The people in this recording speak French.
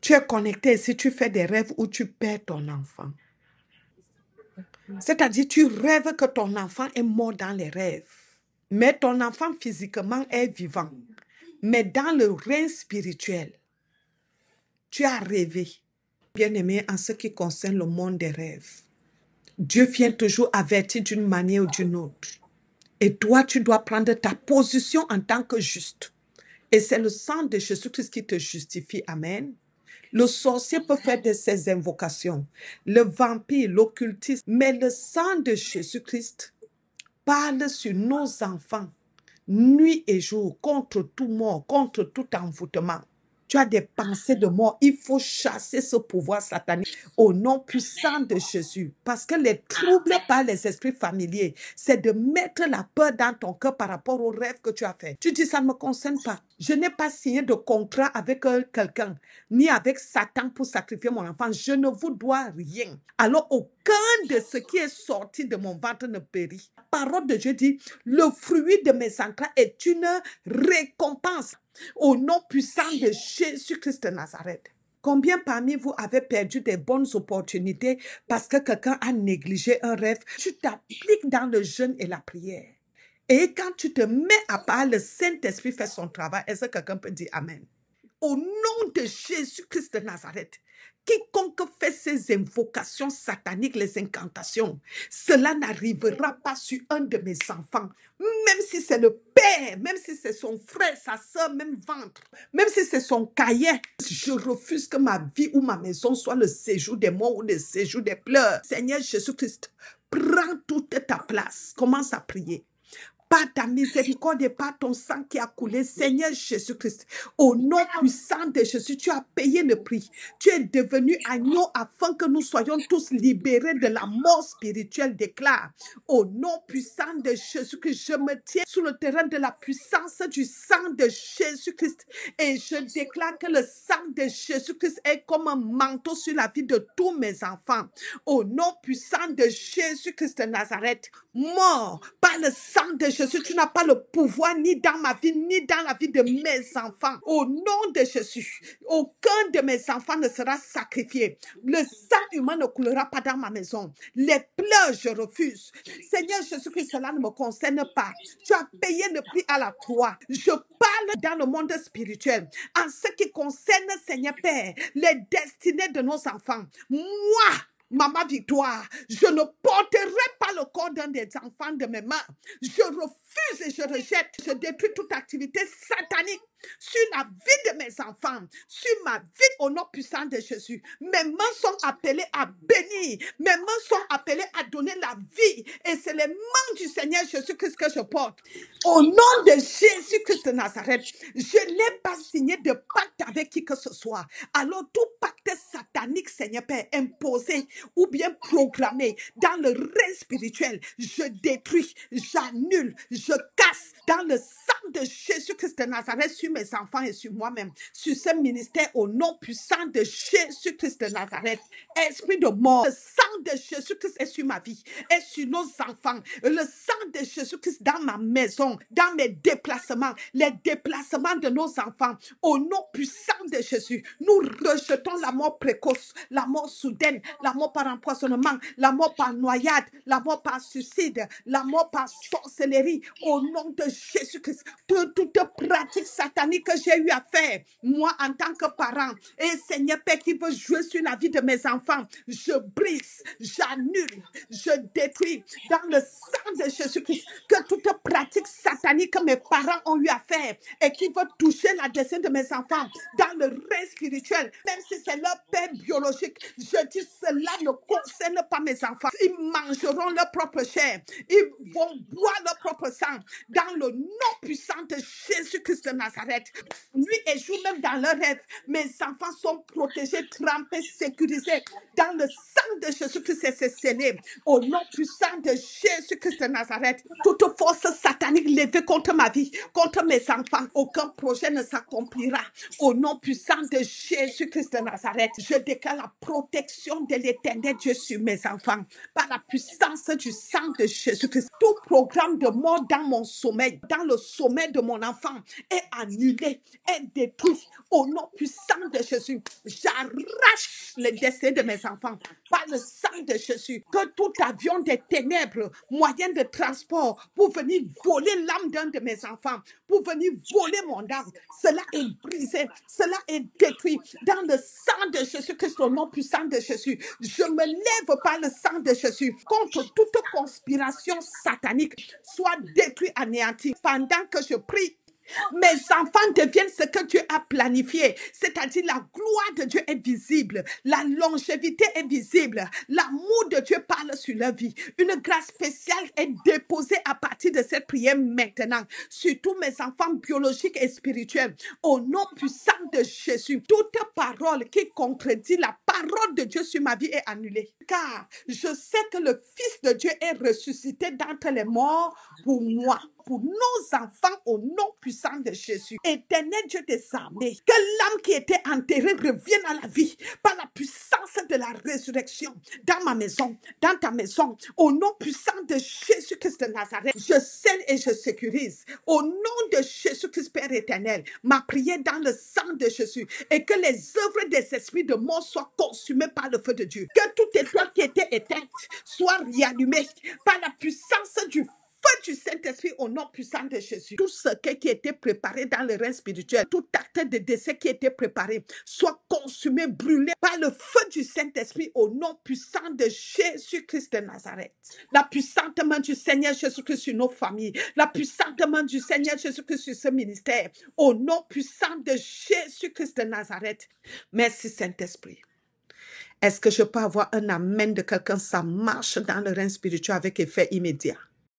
Tu es connecté si tu fais des rêves où tu perds ton enfant. C'est-à-dire, tu rêves que ton enfant est mort dans les rêves. Mais ton enfant physiquement est vivant. Mais dans le règne spirituel, tu as rêvé. Bien-aimé, en ce qui concerne le monde des rêves, Dieu vient toujours avertir d'une manière ou d'une autre. Et toi, tu dois prendre ta position en tant que juste. Et c'est le sang de Jésus-Christ qui te justifie. Amen. Le sorcier peut faire de ses invocations, le vampire, l'occultiste, mais le sang de Jésus-Christ parle sur nos enfants, nuit et jour, contre tout mort, contre tout envoûtement. Tu as des pensées de mort. Il faut chasser ce pouvoir satanique au nom puissant de Jésus. Parce que les troubles par les esprits familiers, c'est de mettre la peur dans ton cœur par rapport au rêve que tu as fait. Tu dis, ça ne me concerne pas. Je n'ai pas signé de contrat avec quelqu'un, ni avec Satan pour sacrifier mon enfant. Je ne vous dois rien. Alors, aucun de ce qui est sorti de mon ventre ne périt. La parole de Dieu dit, le fruit de mes entrailles est une récompense. Au nom puissant de Jésus-Christ de Nazareth. Combien parmi vous avez perdu des bonnes opportunités parce que quelqu'un a négligé un rêve? Tu t'appliques dans le jeûne et la prière. Et quand tu te mets à part, le Saint-Esprit fait son travail. Est-ce que quelqu'un peut dire Amen? Au nom de Jésus-Christ de Nazareth, quiconque fait ces invocations sataniques, les incantations, cela n'arrivera pas sur un de mes enfants, même si c'est le père, même si c'est son frère, sa soeur, même ventre, même si c'est son cahier. Je refuse que ma vie ou ma maison soit le séjour des morts ou le séjour des pleurs. Seigneur Jésus-Christ, prends toute ta place. Commence à prier. Par ta miséricorde et par ton sang qui a coulé, Seigneur Jésus-Christ, au nom puissant de Jésus, tu as payé le prix. Tu es devenu agneau afin que nous soyons tous libérés de la mort spirituelle, déclare. Au nom puissant de Jésus-Christ, je me tiens sur le terrain de la puissance du sang de Jésus-Christ et je déclare que le sang de Jésus-Christ est comme un manteau sur la vie de tous mes enfants. Au nom puissant de Jésus-Christ de Nazareth, mort par le sang de Jésus, tu n'as pas le pouvoir ni dans ma vie, ni dans la vie de mes enfants. Au nom de Jésus, aucun de mes enfants ne sera sacrifié. Le sang humain ne coulera pas dans ma maison. Les pleurs, je refuse. Seigneur Jésus-Christ, cela ne me concerne pas. Tu as payé le prix à la croix. Je parle dans le monde spirituel. En ce qui concerne, Seigneur Père, les destinées de nos enfants. Moi, Maman Victoire, je ne porterai pas le corps d'un des enfants de mes mains. Je refuse et je rejette. Je détruis toute activité satanique sur la vie de mes enfants, sur ma vie au nom puissant de Jésus. Mes mains sont appelées à bénir. Mes mains sont appelées à donner la vie. Et c'est les mains du Seigneur Jésus-Christ que je porte. Au nom de Jésus-Christ de Nazareth, je n'ai pas signé de pacte avec qui que ce soit. Alors tout pacte satanique, Seigneur Père, imposé ou bien programmé dans le règne spirituel, je détruis, j'annule, je casse dans le sang de Jésus-Christ de Nazareth sur mes enfants et sur moi-même, sur ce ministère au nom puissant de Jésus-Christ de Nazareth. Esprit de mort, le sang de Jésus-Christ est sur ma vie, est sur nos enfants, le sang de Jésus-Christ dans ma maison, dans mes déplacements, les déplacements de nos enfants, au nom puissant de Jésus. Nous rejetons la mort précoce, la mort soudaine, la mort par empoisonnement, la mort par noyade, la mort par suicide, la mort par sorcellerie, au nom de Jésus-Christ. Toute pratique satanique que j'ai eu à faire, moi en tant que parent, et Seigneur Père qui veut jouer sur la vie de mes enfants, je brise, j'annule, je détruis dans le sang de Jésus-Christ que toute pratique satanique que mes parents ont eu à faire et qui veut toucher la destinée de mes enfants dans le règne spirituel, même si c'est leur père biologique, je dis cela ne concerne pas mes enfants. Ils mangeront leur propre chair, ils vont boire leur propre sang dans le nom puissant de Jésus-Christ de Nazareth. Nuit et jour, même dans leur rêve, mes enfants sont protégés, trempés, sécurisés dans le sang de Jésus-Christ et c'est scellé. Au nom puissant de Jésus-Christ de Nazareth, toute force satanique levée contre ma vie, contre mes enfants, aucun projet ne s'accomplira. Au nom puissant de Jésus-Christ de Nazareth, je déclare la protection de l'Éternel Dieu sur mes enfants par la puissance du sang de Jésus-Christ. Tout programme de mort dans mon sommeil, dans le sommeil de mon enfant, est annulé, est détruit au nom puissant de Jésus, j'arrache les destinées de mes enfants par le sang de Jésus. Que tout avion des ténèbres, moyen de transport pour venir voler l'âme d'un de mes enfants, pour venir voler mon âme, cela est brisé, cela est détruit dans le sang de Jésus-Christ, au nom puissant de Jésus. Je me lève par le sang de Jésus contre toute conspiration satanique, soit détruite, anéantie. Pendant que je prie, mes enfants deviennent ce que Dieu a planifié, c'est-à-dire la gloire de Dieu est visible, la longévité est visible, l'amour de Dieu parle sur leur vie. Une grâce spéciale est déposée à partir de cette prière maintenant sur tous mes enfants biologiques et spirituels. Au nom puissant de Jésus, toute parole qui contredit la parole de Dieu sur ma vie est annulée. Car je sais que le Fils de Dieu est ressuscité d'entre les morts pour moi, pour nos enfants, au nom puissant de Jésus. Éternel Dieu des armées, que l'âme qui était enterrée revienne à la vie par la puissance de la résurrection dans ma maison, dans ta maison, au nom puissant de Jésus-Christ de Nazareth. Je scelle et je sécurise au nom de Jésus-Christ Père éternel ma prière dans le sang de Jésus, et que les œuvres des esprits de mort soient consumées par le feu de Dieu. Que toute étoile qui était éteinte soit réallumée par la puissance du feu du Saint-Esprit, au nom puissant de Jésus. Tout ce qui était préparé dans le règne spirituel, tout acte de décès qui était préparé, soit consumé, brûlé par le feu du Saint-Esprit, au nom puissant de Jésus-Christ de Nazareth. La puissante main du Seigneur Jésus-Christ sur nos familles, la puissante main du Seigneur Jésus-Christ sur ce ministère, au nom puissant de Jésus-Christ de Nazareth. Merci Saint-Esprit. Est-ce que je peux avoir un amen de quelqu'un? Ça marche dans le règne spirituel avec effet immédiat.